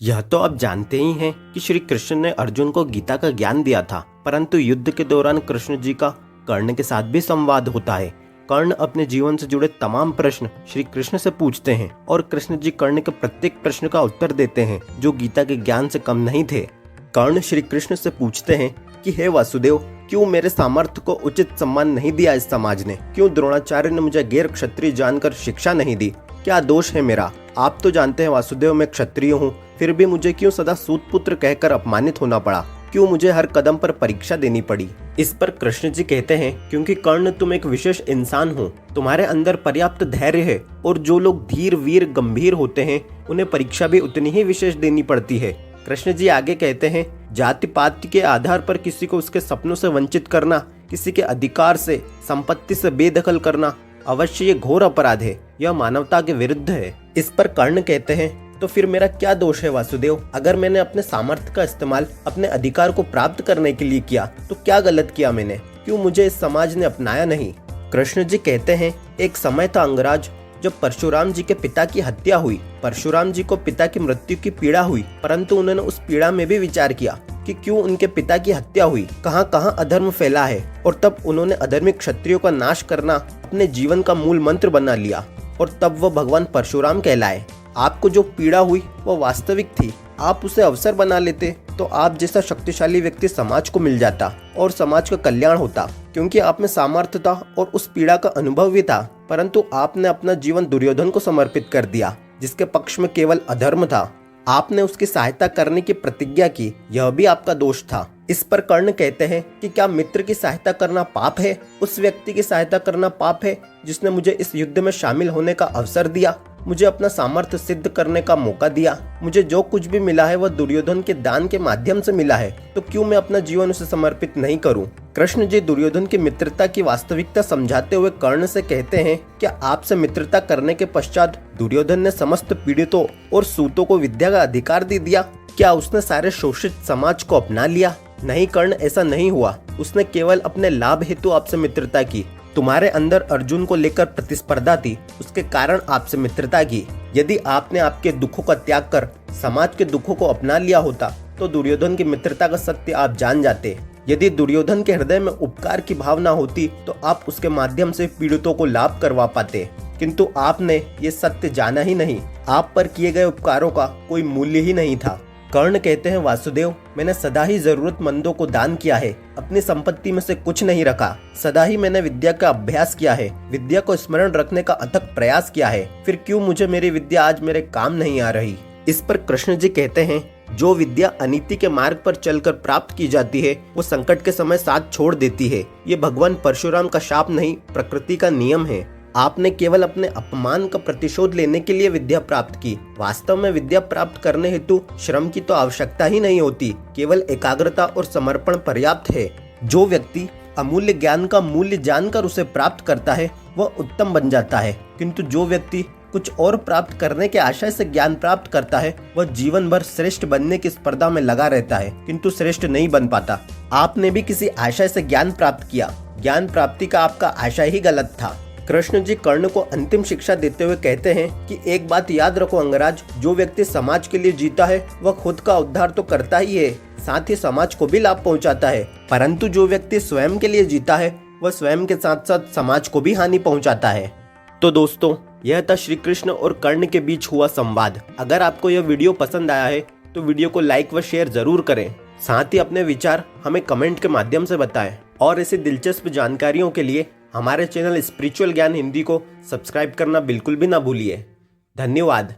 यह तो आप जानते ही हैं कि श्री कृष्ण ने अर्जुन को गीता का ज्ञान दिया था, परंतु युद्ध के दौरान कृष्ण जी का कर्ण के साथ भी संवाद होता है। कर्ण अपने जीवन से जुड़े तमाम प्रश्न श्री कृष्ण से पूछते हैं और कृष्ण जी कर्ण के प्रत्येक प्रश्न का उत्तर देते हैं जो गीता के ज्ञान से कम नहीं थे। कर्ण श्री कृष्ण से पूछते हैं कि हे वासुदेव, क्यों मेरे सामर्थ्य को उचित सम्मान नहीं दिया इस समाज ने? क्यों द्रोणाचार्य ने मुझे गैर क्षत्रिय जानकर शिक्षा नहीं दी? क्या दोष है मेरा? आप तो जानते हैं वासुदेव, मैं क्षत्रिय हूँ, फिर भी मुझे क्यों सदा सूत पुत्र कहकर अपमानित होना पड़ा? क्यों मुझे हर कदम पर परीक्षा देनी पड़ी? इस पर कृष्ण जी कहते हैं, क्योंकि कर्ण तुम एक विशेष इंसान हो, तुम्हारे अंदर पर्याप्त धैर्य है और जो लोग धीर वीर गंभीर होते हैं उन्हें परीक्षा भी उतनी ही विशेष देनी पड़ती है। कृष्ण जी आगे कहते हैं, जाति पाति के आधार पर किसी को उसके सपनों से वंचित करना, किसी के अधिकार से संपत्ति से बेदखल करना अवश्य ये घोर अपराध है, यह मानवता के विरुद्ध है। इस पर कर्ण कहते हैं, तो फिर मेरा क्या दोष है वासुदेव? अगर मैंने अपने सामर्थ्य का इस्तेमाल अपने अधिकार को प्राप्त करने के लिए किया तो क्या गलत किया मैंने? क्यों मुझे इस समाज ने अपनाया नहीं? कृष्ण जी कहते हैं, एक समय था अंगराज जब परशुराम जी के पिता की हत्या हुई। परशुराम जी को पिता की मृत्यु की पीड़ा हुई, परंतु उन्होंने उस पीड़ा में भी विचार किया कि क्यों उनके पिता की हत्या हुई, कहां कहां अधर्म फैला है, और तब उन्होंने अधर्मी क्षत्रियों का नाश करना अपने जीवन का मूल मंत्र बना लिया और तब वह भगवान परशुराम कहलाए। आपको जो पीड़ा हुई वह वास्तविक थी, आप उसे अवसर बना लेते तो आप जैसा शक्तिशाली व्यक्ति समाज को मिल जाता और समाज का कल्याण होता, क्योंकि आप में सामर्थ्य था और उस पीड़ा का अनुभव भी था। परंतु आपने अपना जीवन दुर्योधन को समर्पित कर दिया, जिसके पक्ष में केवल अधर्म था। आपने उसकी सहायता करने की प्रतिज्ञा की, यह भी आपका दोष था। इस पर कर्ण कहते हैं कि क्या मित्र की सहायता करना पाप है? उस व्यक्ति की सहायता करना पाप है जिसने मुझे इस युद्ध में शामिल होने का अवसर दिया, मुझे अपना सामर्थ्य सिद्ध करने का मौका दिया। मुझे जो कुछ भी मिला है वह दुर्योधन के दान के माध्यम से मिला है, तो क्यों मैं अपना जीवन उसे समर्पित नहीं करूं? कृष्ण जी दुर्योधन की मित्रता की वास्तविकता समझाते हुए कर्ण से कहते हैं, क्या आपसे मित्रता करने के पश्चात दुर्योधन ने समस्त पीड़ितों और सूतों को विद्या का अधिकार दे दिया? क्या उसने सारे शोषित समाज को अपना लिया? नहीं कर्ण, ऐसा नहीं हुआ। उसने केवल अपने लाभ हेतु आपसे मित्रता की। तुम्हारे अंदर अर्जुन को लेकर प्रतिस्पर्धा थी, उसके कारण आपसे मित्रता की। यदि आपने आपके दुखों का त्याग कर समाज के दुखों को अपना लिया होता तो दुर्योधन की मित्रता का सत्य आप जान जाते। यदि दुर्योधन के हृदय में उपकार की भावना होती तो आप उसके माध्यम से पीड़ितों को लाभ करवा पाते, किंतु आपने ये सत्य जाना ही नहीं। आप पर किए गए उपकारों का कोई मूल्य ही नहीं था। कर्ण कहते हैं, वासुदेव, मैंने सदा ही जरूरतमंदों को दान किया है, अपनी संपत्ति में से कुछ नहीं रखा। सदा ही मैंने विद्या का अभ्यास किया है, विद्या को स्मरण रखने का अथक प्रयास किया है, फिर क्यों मुझे मेरी विद्या आज मेरे काम नहीं आ रही? इस पर कृष्ण जी कहते हैं, जो विद्या अनीति के मार्ग पर चलकर प्राप्त की जाती है वो संकट के समय साथ छोड़ देती है। ये भगवान परशुराम का शाप नहीं, प्रकृति का नियम है। आपने केवल अपने अपमान का प्रतिशोध लेने के लिए विद्या प्राप्त की। वास्तव में विद्या प्राप्त करने हेतु श्रम की तो आवश्यकता ही नहीं होती, केवल एकाग्रता और समर्पण पर्याप्त है। जो व्यक्ति अमूल्य ज्ञान का मूल्य जानकर उसे प्राप्त करता है वह उत्तम बन जाता है, किंतु जो व्यक्ति कुछ और प्राप्त करने के आशय से ज्ञान प्राप्त करता है वह जीवन भर श्रेष्ठ बनने की स्पर्धा में लगा रहता है, किंतु श्रेष्ठ नहीं बन पाता। आपने भी किसी आशय से ज्ञान प्राप्त किया, ज्ञान प्राप्ति का आपका आशय ही गलत था। कृष्ण जी कर्ण को अंतिम शिक्षा देते हुए कहते हैं कि एक बात याद रखो अंगराज, जो व्यक्ति समाज के लिए जीता है वह खुद का उद्धार तो करता ही है, साथ ही समाज को भी लाभ पहुंचाता है, परंतु जो व्यक्ति स्वयं के लिए जीता है वह स्वयं के साथ साथ समाज को भी हानि पहुंचाता है। तो दोस्तों, यह था श्री कृष्ण और कर्ण के बीच हुआ संवाद। अगर आपको यह वीडियो पसंद आया है तो वीडियो को लाइक व शेयर जरूर करें, साथ ही अपने विचार हमें कमेंट के माध्यम से बताएं और ऐसी दिलचस्प जानकारियों के लिए हमारे चैनल स्पिरिचुअल ज्ञान हिंदी को सब्सक्राइब करना बिल्कुल भी ना भूलिए। धन्यवाद।